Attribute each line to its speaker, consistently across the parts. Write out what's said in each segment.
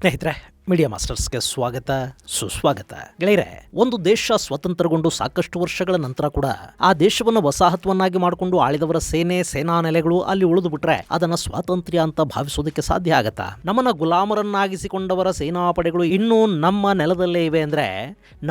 Speaker 1: ಸ್ನೇಹಿತರೆ, ಮೀಡಿಯಾ ಮಾಸ್ಟರ್ಸ್ಗೆ ಸ್ವಾಗತ ಸುಸ್ವಾಗತ. ಗೆಳೆಯರೆ, ಒಂದು ದೇಶ ಸ್ವತಂತ್ರಗೊಂಡು ಸಾಕಷ್ಟು ವರ್ಷಗಳ ನಂತರ ಕೂಡ ಆ ದೇಶವನ್ನು ವಸಾಹತುವನ್ನಾಗಿ ಮಾಡಿಕೊಂಡು ಆಳಿದವರ ಸೇನಾ ನೆಲೆಗಳು ಅಲ್ಲಿ ಉಳಿದು ಬಿಟ್ರೆ ಅದನ್ನ ಸ್ವಾತಂತ್ರ್ಯ ಅಂತ ಭಾವಿಸೋದಕ್ಕೆ ಸಾಧ್ಯ ಆಗತ್ತಾ? ನಮ್ಮನ್ನ ಗುಲಾಮರನ್ನಾಗಿಸಿಕೊಂಡವರ ಸೇನಾಪಡೆಗಳು ಇನ್ನೂ ನಮ್ಮ ನೆಲದಲ್ಲೇ ಇವೆ ಅಂದ್ರೆ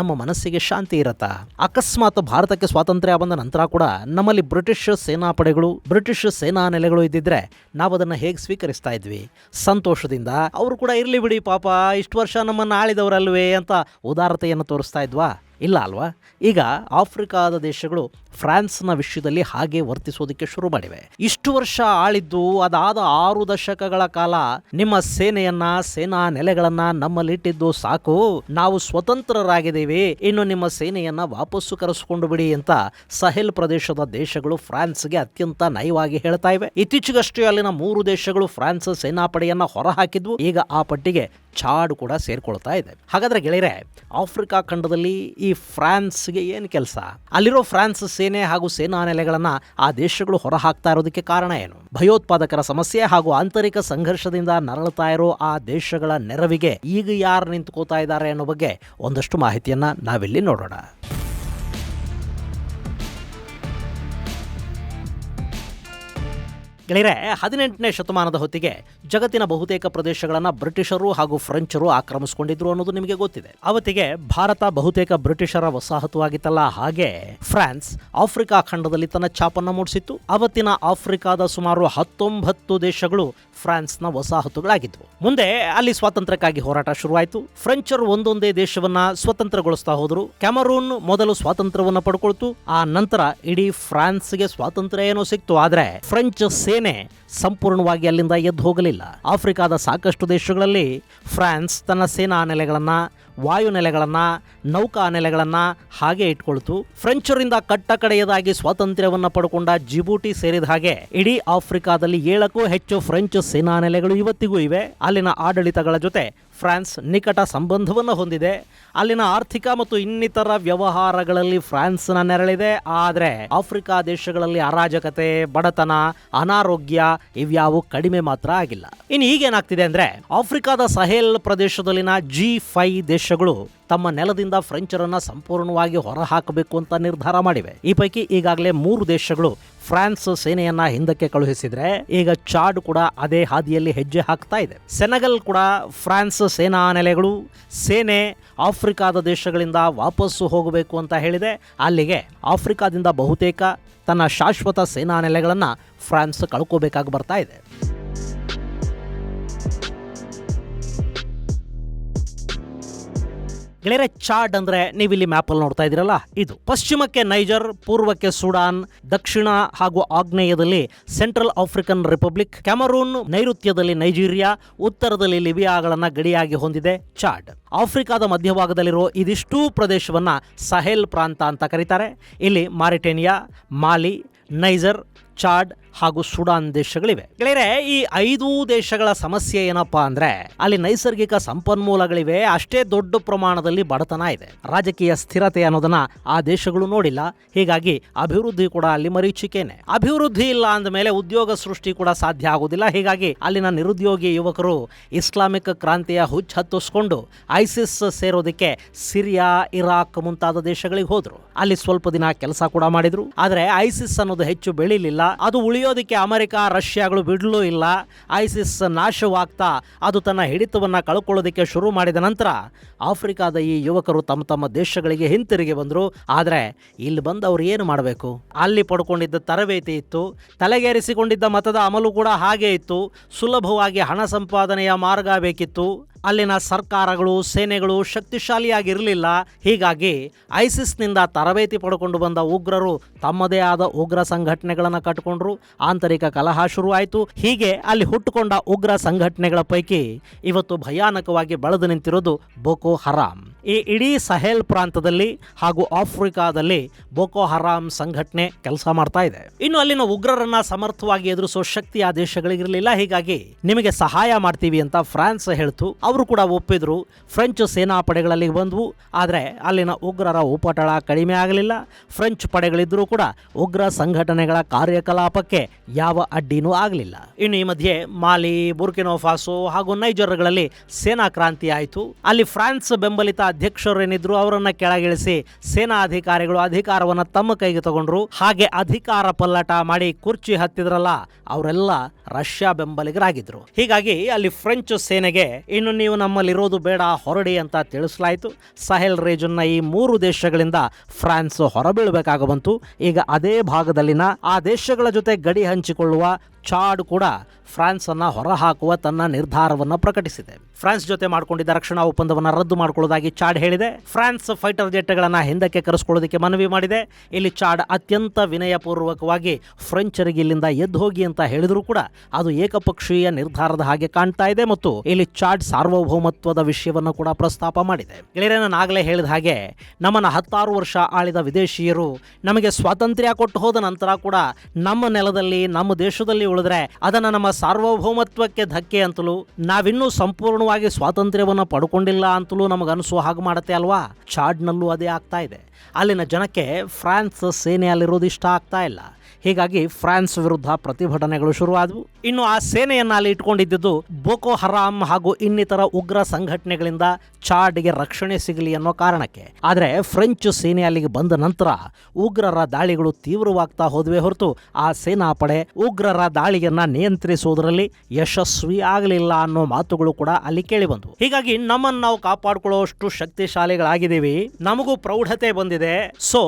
Speaker 1: ನಮ್ಮ ಮನಸ್ಸಿಗೆ ಶಾಂತಿ ಇರತ್ತಾ? ಅಕಸ್ಮಾತ್ ಭಾರತಕ್ಕೆ ಸ್ವಾತಂತ್ರ್ಯ ಬಂದ ನಂತರ ಕೂಡ ನಮ್ಮಲ್ಲಿ ಬ್ರಿಟಿಷ್ ಸೇನಾಪಡೆಗಳು, ಬ್ರಿಟಿಷ್ ಸೇನಾ ನೆಲೆಗಳು ಇದ್ದಿದ್ರೆ ನಾವು ಅದನ್ನ ಹೇಗೆ ಸ್ವೀಕರಿಸ್ತಾ ಇದ್ವಿ? ಸಂತೋಷದಿಂದ ಅವರು ಕೂಡ ಇರ್ಲಿ ಬಿಡಿ ಪಾಪ, ಇಷ್ಟು ವರ್ಷ ನಮ್ಮನ್ನು ಆಳಿದವರಲ್ವೇ ಅಂತ ಉದಾರತೆಯನ್ನು ತೋರಿಸ್ತಾ ಇದ್ವಾ? ಇಲ್ಲ ಅಲ್ವಾ? ಈಗ ಆಫ್ರಿಕಾದ ದೇಶಗಳು ಫ್ರಾನ್ಸ್ನ ವಿಷಯದಲ್ಲಿ ಹಾಗೆ ವರ್ತಿಸೋದಕ್ಕೆ ಶುರು ಮಾಡಿವೆ. ಇಷ್ಟು ವರ್ಷ ಆಳಿದ್ದು, ಅದಾದ 6 ದಶಕಗಳ ಕಾಲ ನಿಮ್ಮ ಸೇನಾ ನೆಲೆಗಳನ್ನ ನಮ್ಮಲ್ಲಿಟ್ಟಿದ್ದು ಸಾಕು, ನಾವು ಸ್ವತಂತ್ರರಾಗಿದ್ದೀವಿ, ಇನ್ನು ನಿಮ್ಮ ಸೇನೆಯನ್ನ ವಾಪಸ್ಸು ಕರೆಸಿಕೊಂಡು ಬಿಡಿ ಅಂತ ಸಹೆಲ್ ಪ್ರದೇಶದ ದೇಶಗಳು ಫ್ರಾನ್ಸ್ಗೆ ಅತ್ಯಂತ ನಯವಾಗಿ ಹೇಳ್ತಾ ಇವೆ. ಇತ್ತೀಚೆಗಷ್ಟೇ ಅಲ್ಲಿನ 3 ದೇಶಗಳು ಫ್ರಾನ್ಸ್ ಸೇನಾಪಡೆಯನ್ನ ಹೊರಹಾಕಿದ್ವು. ಈಗ ಆ ಪಟ್ಟಿಗೆ ಚಾಡ್ ಕೂಡ ಸೇರ್ಕೊಳ್ತಾ ಇದೆ. ಹಾಗಾದ್ರೆ ಗೆಳೆಯರೆ, ಆಫ್ರಿಕಾ ಖಂಡದಲ್ಲಿ ಈ ಫ್ರಾನ್ಸ್ಗೆ ಏನು ಕೆಲಸ? ಅಲ್ಲಿರೋ ಫ್ರಾನ್ಸ್ ಸೇನೆ ಹಾಗೂ ಸೇನಾ ನೆಲೆಗಳನ್ನ ಆ ದೇಶಗಳು ಹೊರಹಾಕ್ತಾ ಇರೋದಕ್ಕೆ ಕಾರಣ ಏನು? ಭಯೋತ್ಪಾದಕರ ಸಮಸ್ಯೆ ಹಾಗೂ ಆಂತರಿಕ ಸಂಘರ್ಷದಿಂದ ನರಳುತ್ತಾ ಇರೋ ಆ ದೇಶಗಳ ನೆರವಿಗೆ ಈಗ ಯಾರು ನಿಂತ್ಕೋತಾ ಇದ್ದಾರೆ ಅನ್ನೋ ಬಗ್ಗೆ ಒಂದಷ್ಟು ಮಾಹಿತಿಯನ್ನ ನಾವಿಲ್ಲಿ ನೋಡೋಣ. ಗೆಳೆಯರೆ, 18ನೇ ಶತಮಾನದ ಹೊತ್ತಿಗೆ ಜಗತ್ತಿನ ಬಹುತೇಕ ಪ್ರದೇಶಗಳನ್ನು ಬ್ರಿಟಿಷರು ಹಾಗೂ ಫ್ರೆಂಚರು ಆಕ್ರಮಿಸಿಕೊಂಡಿದ್ರು ಅನ್ನೋದು ನಿಮಗೆ ಗೊತ್ತಿದೆ. ಅವತ್ತಿಗೆ ಭಾರತ ಬಹುತೇಕ ಬ್ರಿಟಿಷರ ವಸಾಹತು ಆಗಿತ್ತಲ್ಲ, ಹಾಗೆ ಫ್ರಾನ್ಸ್ ಆಫ್ರಿಕಾ ಖಂಡದಲ್ಲಿ ತನ್ನ ಛಾಪನ್ನ ಮೂಡಿಸಿತ್ತು. ಅವತ್ತಿನ ಆಫ್ರಿಕಾದ ಸುಮಾರು 19 ದೇಶಗಳು ಫ್ರಾನ್ಸ್ನ ವಸಾಹತುಗಳಾಗಿದ್ವು. ಮುಂದೆ ಅಲ್ಲಿ ಸ್ವಾತಂತ್ರ್ಯಕ್ಕಾಗಿ ಹೋರಾಟ ಶುರುವಾಯಿತು. ಫ್ರೆಂಚರು ಒಂದೊಂದೇ ದೇಶವನ್ನ ಸ್ವತಂತ್ರಗೊಳಿಸ್ತಾ ಹೋದ್ರು. ಕ್ಯಾಮರೂನ್ ಮೊದಲು ಸ್ವಾತಂತ್ರ್ಯವನ್ನ ಪಡ್ಕೊಳ್ತು. ಆ ನಂತರ ಇಡೀ ಫ್ರಾನ್ಸ್ಗೆ ಸ್ವಾತಂತ್ರ್ಯ ಏನೋ ಸಿಕ್ತು. ಆದ್ರೆ ಫ್ರೆಂಚ್ ಸೇನೆ ಸಂಪೂರ್ಣವಾಗಿ ಅಲ್ಲಿಂದ ಎದ್ದು ಹೋಗಲಿಲ್ಲ. ಆಫ್ರಿಕಾದ ಸಾಕಷ್ಟು ದೇಶಗಳಲ್ಲಿ ಫ್ರಾನ್ಸ್ ತನ್ನ ಸೇನಾ ನೆಲೆಗಳನ್ನ, ವಾಯು ನೆಲೆಗಳನ್ನ, ನೌಕಾ ನೆಲೆಗಳನ್ನ ಹಾಗೆ ಇಟ್ಕೊಳ್ತು. ಫ್ರೆಂಚರಿಂದ ಕಟ್ಟಕಡೆಯದಾಗಿ ಸ್ವಾತಂತ್ರ್ಯವನ್ನ ಪಡ್ಕೊಂಡ ಜಿಬೂಟಿ ಸೇರಿದ ಹಾಗೆ ಇಡೀ ಆಫ್ರಿಕಾದಲ್ಲಿ 7ಕ್ಕೂ ಹೆಚ್ಚು ಫ್ರೆಂಚ್ ಸೇನಾ ನೆಲೆಗಳು ಇವತ್ತಿಗೂ ಇವೆ. ಅಲ್ಲಿನ ಆಡಳಿತಗಳ ಜೊತೆ ಫ್ರಾನ್ಸ್ ನಿಕಟ ಸಂಬಂಧವನ್ನು ಹೊಂದಿದೆ. ಅಲ್ಲಿನ ಆರ್ಥಿಕ ಮತ್ತು ಇನ್ನಿತರ ವ್ಯವಹಾರಗಳಲ್ಲಿ ಫ್ರಾನ್ಸ್ನ ನೆರಳಿದೆ. ಆದರೆ ಆಫ್ರಿಕಾ ದೇಶಗಳಲ್ಲಿ ಅರಾಜಕತೆ, ಬಡತನ, ಅನಾರೋಗ್ಯ ಇವ್ಯಾವು ಕಡಿಮೆ ಮಾತ್ರ ಆಗಿಲ್ಲ. ಇನ್ನು ಈಗೇನಾಗ್ತಿದೆ ಅಂದ್ರೆ, ಆಫ್ರಿಕಾದ ಸಹೆಲ್ ಪ್ರದೇಶದಲ್ಲಿನ G5 ದೇಶಗಳು ತಮ್ಮ ನೆಲದಿಂದ ಫ್ರೆಂಚರನ್ನ ಸಂಪೂರ್ಣವಾಗಿ ಹೊರಹಾಕಬೇಕು ಅಂತ ನಿರ್ಧಾರ ಮಾಡಿವೆ. ಈ ಪೈಕಿ ಈಗಾಗಲೇ 3 ದೇಶಗಳು ಫ್ರಾನ್ಸ್ ಸೇನೆಯನ್ನ ಹಿಂದಕ್ಕೆ ಕಳುಹಿಸಿದ್ರೆ, ಈಗ ಚಾಡ್ ಕೂಡ ಅದೇ ಹಾದಿಯಲ್ಲಿ ಹೆಜ್ಜೆ ಹಾಕ್ತಾ ಇದೆ. ಸೆನೆಗಲ್ ಕೂಡ ಫ್ರಾನ್ಸ್ ಸೇನಾ ನೆಲೆಗಳು, ಸೇನೆ ಆಫ್ರಿಕಾದ ದೇಶಗಳಿಂದ ವಾಪಸ್ಸು ಹೋಗಬೇಕು ಅಂತ ಹೇಳಿದೆ. ಅಲ್ಲಿಗೆ ಆಫ್ರಿಕಾದಿಂದ ಬಹುತೇಕ ತನ್ನ ಶಾಶ್ವತ ಸೇನಾ ನೆಲೆಗಳನ್ನ ಫ್ರಾನ್ಸ್ ಕಳ್ಕೋಬೇಕಾಗಿ ಬರ್ತಾ ಇದೆ. ಗೆಳೆಯರೆ, ಚಾಡ್ ಅಂದ್ರೆ ನೀವಿಲ್ಲಿ ಮ್ಯಾಪಲ್ಲಿ ನೋಡ್ತಾ ಇದ್ದೀರಲ್ಲ, ಇದು ಪಶ್ಚಿಮಕ್ಕೆ ನೈಜರ್, ಪೂರ್ವಕ್ಕೆ ಸುಡಾನ್, ದಕ್ಷಿಣ ಹಾಗೂ ಆಗ್ನೇಯದಲ್ಲಿ ಸೆಂಟ್ರಲ್ ಆಫ್ರಿಕನ್ ರಿಪಬ್ಲಿಕ್, ಕ್ಯಾಮರೂನ್, ನೈಋತ್ಯದಲ್ಲಿ ನೈಜೀರಿಯಾ, ಉತ್ತರದಲ್ಲಿ ಲಿಬಿಯಾಗಳನ್ನ ಗಡಿಯಾಗಿ ಹೊಂದಿದೆ ಚಾಡ್. ಆಫ್ರಿಕಾದ ಮಧ್ಯಭಾಗದಲ್ಲಿರೋ ಇದಿಷ್ಟೂ ಪ್ರದೇಶವನ್ನ ಸಹೆಲ್ ಪ್ರಾಂತ ಅಂತ ಕರೀತಾರೆ. ಇಲ್ಲಿ ಮಾರಿಟೇನಿಯಾ, ಮಾಲಿ, ನೈಜರ್, ಚಾಡ್ ಹಾಗೂ ಸುಡಾನ್ ದೇಶಗಳಿವೆ. ಗೆಳೆಯರೆ, ಈ 5 ದೇಶಗಳ ಸಮಸ್ಯೆ ಏನಪ್ಪಾ ಅಂದ್ರೆ, ಅಲ್ಲಿ ನೈಸರ್ಗಿಕ ಸಂಪನ್ಮೂಲಗಳಿವೆ, ಅಷ್ಟೇ ದೊಡ್ಡ ಪ್ರಮಾಣದಲ್ಲಿ ಬಡತನ ಇದೆ. ರಾಜಕೀಯ ಸ್ಥಿರತೆ ಅನ್ನೋದನ್ನ ಆ ದೇಶಗಳು ನೋಡಿಲ್ಲ. ಹೀಗಾಗಿ ಅಭಿವೃದ್ಧಿ ಕೂಡ ಅಲ್ಲಿ ಮರೀಚಿಕೆನೆ. ಅಭಿವೃದ್ಧಿ ಇಲ್ಲ ಅಂದ ಮೇಲೆ ಉದ್ಯೋಗ ಸೃಷ್ಟಿ ಕೂಡ ಸಾಧ್ಯ ಆಗುವುದಿಲ್ಲ. ಹೀಗಾಗಿ ಅಲ್ಲಿನ ನಿರುದ್ಯೋಗಿ ಯುವಕರು ಇಸ್ಲಾಮಿಕ್ ಕ್ರಾಂತಿಯ ಹುಚ್ಚು ಹತ್ತಿಸ್ಕೊಂಡು ಐಸಿಸ್ ಸೇರೋದಕ್ಕೆ ಸಿರಿಯಾ, ಇರಾಕ್ ಮುಂತಾದ ದೇಶಗಳಿಗೆ ಹೋದ್ರು. ಅಲ್ಲಿ ಸ್ವಲ್ಪ ದಿನ ಕೆಲಸ ಕೂಡ ಮಾಡಿದ್ರು. ಆದ್ರೆ ಐಸಿಸ್ ಅನ್ನೋದು ಹೆಚ್ಚು ಬೆಳಿಲಿಲ್ಲ. ಅದು ಉಳಿಯೋದಕ್ಕೆ ಅಮೆರಿಕ, ರಷ್ಯಾಗಳು ಬಿಡಲೂ ಇಲ್ಲ. ಐಸಿಸ್ ನಾಶವಾಗ್ತಾ ಅದು ತನ್ನ ಹಿಡಿತವನ್ನ ಕಳ್ಕೊಳ್ಳೋದಕ್ಕೆ ಶುರು ಮಾಡಿದ ನಂತರ ಆಫ್ರಿಕಾದ ಈ ಯುವಕರು ತಮ್ಮ ತಮ್ಮ ದೇಶಗಳಿಗೆ ಹಿಂತಿರುಗಿ ಬಂದರು. ಆದರೆ ಇಲ್ಲಿ ಬಂದು ಅವ್ರು ಏನು ಮಾಡಬೇಕು? ಅಲ್ಲಿ ಪಡ್ಕೊಂಡಿದ್ದ ತರಬೇತಿ ಇತ್ತು, ತಲೆಗೇರಿಸಿಕೊಂಡಿದ್ದ ಮತದ ಅಮಲು ಕೂಡ ಹಾಗೆ ಇತ್ತು. ಸುಲಭವಾಗಿ ಹಣ ಸಂಪಾದನೆಯ ಮಾರ್ಗ ಬೇಕಿತ್ತು. ಅಲ್ಲಿನ ಸರ್ಕಾರಗಳು, ಸೇನೆಗಳು ಶಕ್ತಿಶಾಲಿಯಾಗಿರಲಿಲ್ಲ. ಹೀಗಾಗಿ ಐಸಿಸ್ನಿಂದ ತರಬೇತಿ ಪಡ್ಕೊಂಡು ಬಂದ ಉಗ್ರರು ತಮ್ಮದೇ ಆದ ಉಗ್ರ ಸಂಘಟನೆಗಳನ್ನು ಕಟ್ಟಿಕೊಂಡ್ರು. ಆಂತರಿಕ ಕಲಹ ಶುರುವಾಯಿತು. ಹೀಗೆ ಅಲ್ಲಿ ಹುಟ್ಟುಕೊಂಡ ಉಗ್ರ ಸಂಘಟನೆಗಳ ಪೈಕಿ ಇವತ್ತು ಭಯಾನಕವಾಗಿ ಬೆಳೆದು ನಿಂತಿರೋದು ಬೋಕೋ ಹರಾಮ್. ಈ ಇಡೀ ಸಹೆಲ್ ಪ್ರಾಂತದಲ್ಲಿ ಹಾಗೂ ಆಫ್ರಿಕಾದಲ್ಲಿ ಬೋಕೋ ಹರಾಮ್ ಸಂಘಟನೆ ಕೆಲಸ ಮಾಡ್ತಾ ಇದೆ. ಇನ್ನು ಅಲ್ಲಿನ ಉಗ್ರರನ್ನ ಸಮರ್ಥವಾಗಿ ಎದುರಿಸೋ ಶಕ್ತಿ ಆ ದೇಶಗಳಿಗಿರಲಿಲ್ಲ. ಹೀಗಾಗಿ ನಿಮಗೆ ಸಹಾಯ ಮಾಡ್ತೀವಿ ಅಂತ ಫ್ರಾನ್ಸ್ ಹೇಳ್ತು. ಅವರು ಕೂಡ ಒಪ್ಪಿದ್ರು. ಫ್ರೆಂಚ್ ಸೇನಾಪಡೆಗಳಲ್ಲಿ ಬಂದವು. ಆದರೆ ಅಲ್ಲಿನ ಉಗ್ರರ ಉಪಟಳ ಕಡಿಮೆ ಆಗಲಿಲ್ಲ. ಫ್ರೆಂಚ್ ಪಡೆಗಳಿದ್ದರೂ ಕೂಡ ಉಗ್ರ ಸಂಘಟನೆಗಳ ಕಾರ್ಯಕಲಾಪಕ್ಕೆ ಯಾವ ಅಡ್ಡಿನೂ ಆಗಲಿಲ್ಲ. ಇನ್ನು ಈ ಮಧ್ಯೆ ಮಾಲಿ, ಬುರ್ಕಿನೋ ಫಾಸೋ ಹಾಗೂ ನೈಜರ್ಗಳಲ್ಲಿ ಸೇನಾ ಕ್ರಾಂತಿ ಆಯಿತು. ಅಲ್ಲಿ ಫ್ರಾನ್ಸ್ ಬೆಂಬಲಿತ ಅಧ್ಯಕ್ಷರೇನಿದ್ರು ಅವರನ್ನ ಕೆಳಗಿಳಿಸಿ ಸೇನಾ ಅಧಿಕಾರಿಗಳು ಅಧಿಕಾರವನ್ನು ತಮ್ಮ ಕೈಗೆ ತಗೊಂಡ್ರು. ಹಾಗೆ ಅಧಿಕಾರ ಪಲ್ಲಟ ಮಾಡಿ ಕುರ್ಚಿ ಹತ್ತಿದ್ರಲ್ಲ, ಅವರೆಲ್ಲ ರಷ್ಯಾ ಬೆಂಬಲಿಗರಾಗಿದ್ರು. ಹೀಗಾಗಿ ಅಲ್ಲಿ ಫ್ರೆಂಚ್ ಸೇನೆಗೆ ಇನ್ನು ನೀವು ನಮ್ಮಲ್ಲಿರೋದು ಬೇಡ, ಹೊರಡಿ ಅಂತ ತಿಳಿಸಲಾಯಿತು. ಸಹೆಲ್ ರೀಜನ್ನ ಈ 3 ದೇಶಗಳಿಂದ ಫ್ರಾನ್ಸ್ ಹೊರಬೀಳಬೇಕಾಗ ಬಂತು. ಈಗ ಅದೇ ಭಾಗದಲ್ಲಿನ ಆ ದೇಶಗಳ ಜೊತೆ ಗಡಿ ಹಂಚಿಕೊಳ್ಳುವ ಚಾಡ್ ಕೂಡ ಫ್ರಾನ್ಸ್ ಅನ್ನ ಹೊರಹಾಕುವ ತನ್ನ ನಿರ್ಧಾರವನ್ನು ಪ್ರಕಟಿಸಿದೆ. ಫ್ರಾನ್ಸ್ ಜೊತೆ ಮಾಡಿಕೊಂಡಿದ್ದ ರಕ್ಷಣಾ ಒಪ್ಪಂದವನ್ನು ರದ್ದು ಮಾಡಿಕೊಳ್ಳುವುದಾಗಿ ಚಾಡ್ ಹೇಳಿದೆ. ಫ್ರಾನ್ಸ್ ಫೈಟರ್ ಜೆಟ್ಗಳನ್ನು ಹಿಂದಕ್ಕೆ ಕರೆಸಿಕೊಳ್ಳೋದಕ್ಕೆ ಮನವಿ ಮಾಡಿದೆ. ಇಲ್ಲಿ ಚಾಡ್ ಅತ್ಯಂತ ವಿನಯಪೂರ್ವಕವಾಗಿ ಫ್ರೆಂಚರಿಗೆ ಇಲ್ಲಿಂದ ಎದ್ದು ಹೋಗಿ ಅಂತ ಹೇಳಿದರೂ ಕೂಡ ಅದು ಏಕಪಕ್ಷೀಯ ನಿರ್ಧಾರದ ಹಾಗೆ ಕಾಣ್ತಾ ಇದೆ ಮತ್ತು ಇಲ್ಲಿ ಚಾಡ್ ಸಾರ್ವಭೌಮತ್ವದ ವಿಷಯವನ್ನು ಕೂಡ ಪ್ರಸ್ತಾಪ ಮಾಡಿದೆ. ಗೆಳೆಯರೇ, ನಾನು ಆಗಲೇ ಹೇಳಿದ ಹಾಗೆ ನಮ್ಮನ್ನು 16 ವರ್ಷ ಆಳಿದ ವಿದೇಶಿಯರು ನಮಗೆ ಸ್ವಾತಂತ್ರ್ಯ ಕೊಟ್ಟು ಹೋದ ನಂತರ ಕೂಡ ನಮ್ಮ ನೆಲದಲ್ಲಿ, ನಮ್ಮ ದೇಶದಲ್ಲಿ ಉಳಿದ್ರೆ ಅದನ್ನು ನಮ್ಮ ಸಾರ್ವಭೌಮತ್ವಕ್ಕೆ ಧಕ್ಕೆ ಅಂತಲೂ, ನಾವಿನ್ನೂ ಸಂಪೂರ್ಣವಾಗಿ ಸ್ವಾತಂತ್ರ್ಯವನ್ನು ಪಡ್ಕೊಂಡಿಲ್ಲ ಅಂತಲೂ ನಮಗನಿಸುವ ಹಾಗೆ ಮಾಡುತ್ತೆ ಅಲ್ವಾ. ಚಾಡ್ನಲ್ಲೂ ಅದೇ ಆಗ್ತಾ ಇದೆ. ಅಲ್ಲಿನ ಜನಕ್ಕೆ ಫ್ರಾನ್ಸ್ ಸೇನೆಯಲ್ಲಿರೋದು ಇಷ್ಟ ಆಗ್ತಾ ಇಲ್ಲ. ಹೀಗಾಗಿ ಫ್ರಾನ್ಸ್ ವಿರುದ್ಧ ಪ್ರತಿಭಟನೆಗಳು ಶುರುವಾದವು. ಇನ್ನು ಆ ಸೇನೆಯನ್ನು ಅಲ್ಲಿ ಇಟ್ಕೊಂಡಿದ್ದು ಬೋಕೋ ಹರಾಮ್ ಹಾಗೂ ಇನ್ನಿತರ ಉಗ್ರ ಸಂಘಟನೆಗಳಿಂದ ಚಾಡ್ಗೆ ರಕ್ಷಣೆ ಸಿಗಲಿ ಅನ್ನೋ ಕಾರಣಕ್ಕೆ. ಆದರೆ ಫ್ರೆಂಚ್ ಸೇನೆ ಅಲ್ಲಿಗೆ ಬಂದ ನಂತರ ಉಗ್ರರ ದಾಳಿಗಳು ತೀವ್ರವಾಗ್ತಾ ಹೋದ್ವೇ ಹೊರತು ಆ ಸೇನಾಪಡೆ ಉಗ್ರರ ದಾಳಿಯನ್ನ ನಿಯಂತ್ರಿಸುವುದರಲ್ಲಿ ಯಶಸ್ವಿ ಆಗಲಿಲ್ಲ ಅನ್ನೋ ಮಾತುಗಳು ಕೂಡ ಅಲ್ಲಿ ಕೇಳಿ ಬಂದವು. ಹೀಗಾಗಿ ನಮ್ಮನ್ನು ನಾವು ಕಾಪಾಡಿಕೊಳ್ಳುವಷ್ಟು ಶಕ್ತಿಶಾಲಿಗಳಾಗಿದ್ದೀವಿ, ನಮಗೂ ಪ್ರೌಢತೆ ಬಂದಿದೆ. ಸೊ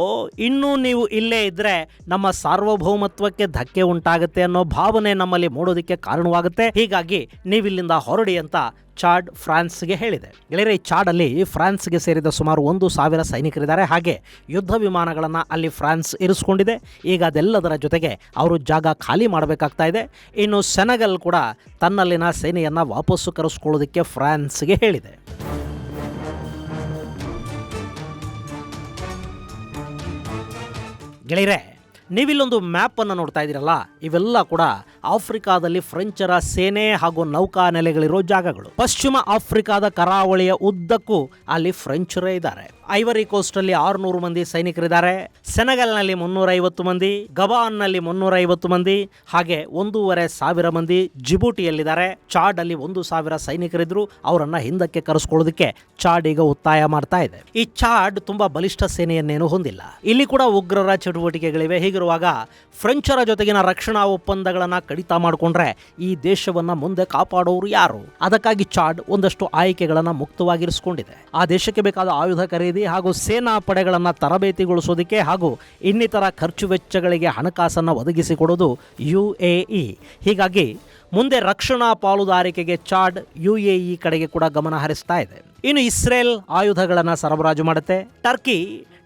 Speaker 1: ಇನ್ನೂ ನೀವು ಇಲ್ಲೇ ಇದ್ರೆ ನಮ್ಮ ಸಾರ್ವಭೌಮತ್ವಕ್ಕೆ ಧಕ್ಕೆ ಉಂಟಾಗುತ್ತೆ ಅನ್ನೋ ಭಾವನೆ ನಮ್ಮಲ್ಲಿ ಮೂಡೋದಕ್ಕೆ ಕಾರಣವಾಗುತ್ತೆ. ಹೀಗಾಗಿ ನೀವಿಲ್ಲಿಂದ ಹೊರಡಿ ಅಂತ ಚಾಡ್ ಫ್ರಾನ್ಸ್ಗೆ ಹೇಳಿದೆ. ಗೆಳೆಯರೆ, ಚಾಡ್ ಅಲ್ಲಿ ಫ್ರಾನ್ಸ್ಗೆ ಸೇರಿದ ಸುಮಾರು 1,000 ಸೈನಿಕರಿದ್ದಾರೆ. ಹಾಗೆ ಯುದ್ಧ ವಿಮಾನಗಳನ್ನು ಅಲ್ಲಿ ಫ್ರಾನ್ಸ್ ಇರಿಸಿಕೊಂಡಿದೆ. ಈಗ ಅದೆಲ್ಲದರ ಜೊತೆಗೆ ಅವರು ಜಾಗ ಖಾಲಿ ಮಾಡಬೇಕಾಗ್ತಾ ಇದೆ. ಇನ್ನು ಸೆನೆಗಲ್ ಕೂಡ ತನ್ನಲ್ಲಿನ ಸೇನೆಯನ್ನು ವಾಪಸ್ಸು ಕರೆಸಿಕೊಳ್ಳೋದಕ್ಕೆ ಫ್ರಾನ್ಸ್ಗೆ ಹೇಳಿದೆ. ಗೆಳೆಯರೆ, ನೀವಿಲ್ಲೊಂದು ಮ್ಯಾಪ್ ಅನ್ನು ನೋಡ್ತಾ ಇದ್ದೀರಲ್ಲ, ಇವೆಲ್ಲ ಕೂಡ ಆಫ್ರಿಕಾದಲ್ಲಿ ಫ್ರೆಂಚರ ಸೇನೆ ಹಾಗೂ ನೌಕಾ ನೆಲೆಗಳಿರೋ ಜಾಗಗಳು. ಪಶ್ಚಿಮ ಆಫ್ರಿಕಾದ ಕರಾವಳಿಯ ಉದ್ದಕ್ಕೂ ಅಲ್ಲಿ ಫ್ರೆಂಚರೇ ಇದ್ದಾರೆ. ಐವರಿ ಕೋಸ್ಟ್ ಅಲ್ಲಿ 600 ಮಂದಿ ಸೈನಿಕರಿದ್ದಾರೆ. ಸೆನೆಗಲ್ನಲ್ಲಿ 350 ಮಂದಿ, ಗಬಾನ್ನಲ್ಲಿ 350 ಮಂದಿ, ಹಾಗೆ 1,500 ಮಂದಿ ಜಿಬೂಟಿಯಲ್ಲಿದ್ದಾರೆ. ಚಾಡ್ ಅಲ್ಲಿ 1,000 ಸೈನಿಕರಿದ್ರು. ಅವರನ್ನ ಹಿಂದಕ್ಕೆ ಕರೆಸ್ಕೊಳ್ಳೋದಕ್ಕೆ ಚಾಡ್ ಈಗ ಒತ್ತಾಯ ಮಾಡ್ತಾ ಇದೆ. ಈ ಚಾಡ್ ತುಂಬಾ ಬಲಿಷ್ಠ ಸೇನೆಯನ್ನೇನು ಹೊಂದಿಲ್ಲ. ಇಲ್ಲಿ ಕೂಡ ಉಗ್ರರ ಚಟುವಟಿಕೆಗಳಿವೆ. ಹೀಗಿರುವಾಗ ಫ್ರೆಂಚರ ಜೊತೆಗಿನ ರಕ್ಷಣಾ ಒಪ್ಪಂದಗಳನ್ನ ಕಡಿತ ಮಾಡಿಕೊಂಡ್ರೆ ಈ ದೇಶವನ್ನ ಮುಂದೆ ಕಾಪಾಡೋರು ಯಾರು? ಅದಕ್ಕಾಗಿ ಚಾಡ್ ಒಂದಷ್ಟು ಆಯ್ಕೆಗಳನ್ನ ಮುಕ್ತವಾಗಿರಿಸಿಕೊಂಡಿದೆ. ಆ ದೇಶಕ್ಕೆ ಬೇಕಾದ ಆಯುಧ ಖರೀದಿ ಹಾಗೂ ಸೇನಾ ಪಡೆಗಳನ್ನ ತರಬೇತಿಗೊಳಿಸೋದಕ್ಕೆ ಹಾಗೂ ಇನ್ನಿತರ ಖರ್ಚು ವೆಚ್ಚಗಳಿಗೆ ಹಣಕಾಸನ್ನು ಒದಗಿಸಿಕೊಡೋದು UAE. ಹೀಗಾಗಿ ಮುಂದೆ ರಕ್ಷಣಾ ಪಾಲುದಾರಿಕೆಗೆ ಚಾಡ್ UAE ಕಡೆಗೆ ಕೂಡ ಗಮನ ಹರಿಸ್ತಾ ಇದೆ. ಇನ್ನು ಇಸ್ರೇಲ್ ಆಯುಧಗಳನ್ನು ಸರಬರಾಜು ಮಾಡುತ್ತೆ. ಟರ್ಕಿ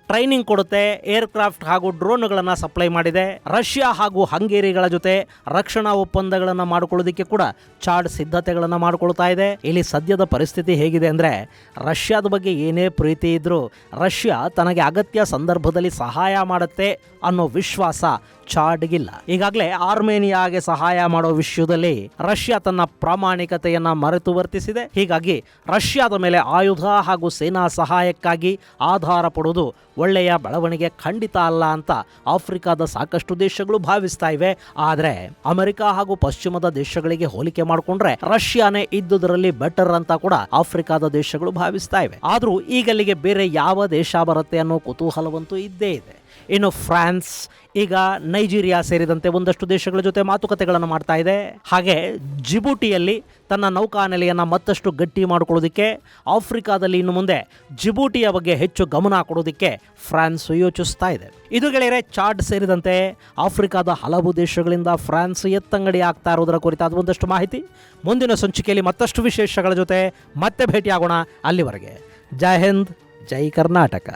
Speaker 1: ಟ್ರೈನಿಂಗ್ ಕೊಡುತ್ತೆ. ಏರ್ಕ್ರಾಫ್ಟ್ ಹಾಗೂ ಡ್ರೋನ್ಗಳನ್ನು ಸಪ್ಲೈ ಮಾಡಿದೆ. ರಷ್ಯಾ ಹಾಗೂ ಹಂಗೇರಿಗಳ ಜೊತೆ ರಕ್ಷಣಾ ಒಪ್ಪಂದಗಳನ್ನು ಮಾಡಿಕೊಳ್ಳೋದಕ್ಕೆ ಕೂಡ ಚಾಡ್ ಸಿದ್ಧತೆಗಳನ್ನು ಮಾಡಿಕೊಳ್ತಾ ಇದೆ. ಇಲ್ಲಿ ಸದ್ಯದ ಪರಿಸ್ಥಿತಿ ಹೇಗಿದೆ ಅಂದರೆ, ರಷ್ಯಾದ ಬಗ್ಗೆ ಏನೇ ಪ್ರೀತಿ ಇದ್ರೂ ರಷ್ಯಾ ತನಗೆ ಅಗತ್ಯ ಸಂದರ್ಭದಲ್ಲಿ ಸಹಾಯ ಮಾಡುತ್ತೆ ಅನ್ನೋ ವಿಶ್ವಾಸ ಚಾಡ್ಗಿಲ್ಲ. ಈಗಾಗಲೇ ಆರ್ಮೇನಿಯಾಗೆ ಸಹಾಯ ಮಾಡೋ ವಿಷಯದಲ್ಲಿ ರಷ್ಯಾ ತನ್ನ ಪ್ರಾಮಾಣಿಕತೆಯನ್ನ ಮರೆತು ವರ್ತಿಸಿದೆ. ಹೀಗಾಗಿ ರಷ್ಯಾದ ಮೇಲೆ ಆಯುಧ ಹಾಗೂ ಸೇನಾ ಸಹಾಯಕ್ಕಾಗಿ ಆಧಾರ ಪಡುವುದು ಒಳ್ಳೆಯ ಬೆಳವಣಿಗೆ ಖಂಡಿತ ಅಲ್ಲ ಅಂತ ಆಫ್ರಿಕಾದ ಸಾಕಷ್ಟು ದೇಶಗಳು ಭಾವಿಸ್ತಾ ಇವೆ. ಆದರೆ ಅಮೆರಿಕ ಹಾಗೂ ಪಶ್ಚಿಮದ ದೇಶಗಳಿಗೆ ಹೋಲಿಕೆ ಮಾಡಿಕೊಂಡ್ರೆ ರಷ್ಯಾನೇ ಇದ್ದುದರಲ್ಲಿ ಬೆಟರ್ ಅಂತ ಕೂಡ ಆಫ್ರಿಕಾದ ದೇಶಗಳು ಭಾವಿಸ್ತಾ ಇವೆ. ಆದ್ರೂ ಈಗಲ್ಲಿಗೆ ಬೇರೆ ಯಾವ ದೇಶ ಬರುತ್ತೆ ಅನ್ನೋ ಕುತೂಹಲವಂತೂ ಇದ್ದೇ ಇದೆ. ಇನ್ನು ಫ್ರಾನ್ಸ್ ಈಗ ನೈಜೀರಿಯಾ ಸೇರಿದಂತೆ ಒಂದಷ್ಟು ದೇಶಗಳ ಜೊತೆ ಮಾತುಕತೆಗಳನ್ನು ಮಾಡ್ತಾ ಇದೆ. ಹಾಗೆ ಜಿಬೂಟಿಯಲ್ಲಿ ತನ್ನ ನೌಕಾನೆಲೆಯನ್ನು ಮತ್ತಷ್ಟು ಗಟ್ಟಿ ಮಾಡಿಕೊಳ್ಳೋದಕ್ಕೆ, ಆಫ್ರಿಕಾದಲ್ಲಿ ಇನ್ನು ಮುಂದೆ ಜಿಬೂಟಿಯ ಬಗ್ಗೆ ಹೆಚ್ಚು ಗಮನ ಕೊಡೋದಕ್ಕೆ ಫ್ರಾನ್ಸ್ ಯೋಚಿಸ್ತಾ ಇದೆ. ಇದು ಗೆಳೆಯರೆ, ಚಾಡ್ ಸೇರಿದಂತೆ ಆಫ್ರಿಕಾದ ಹಲವು ದೇಶಗಳಿಂದ ಫ್ರಾನ್ಸ್ ಎತ್ತಂಗಡಿ ಆಗ್ತಾ ಇರೋದರ ಕುರಿತಾದ ಒಂದಷ್ಟು ಮಾಹಿತಿ. ಮುಂದಿನ ಸಂಚಿಕೆಯಲ್ಲಿ ಮತ್ತಷ್ಟು ವಿಶೇಷಗಳ ಜೊತೆ ಮತ್ತೆ ಭೇಟಿಯಾಗೋಣ. ಅಲ್ಲಿವರೆಗೆ ಜೈ ಹಿಂದ್, ಜೈ ಕರ್ನಾಟಕ.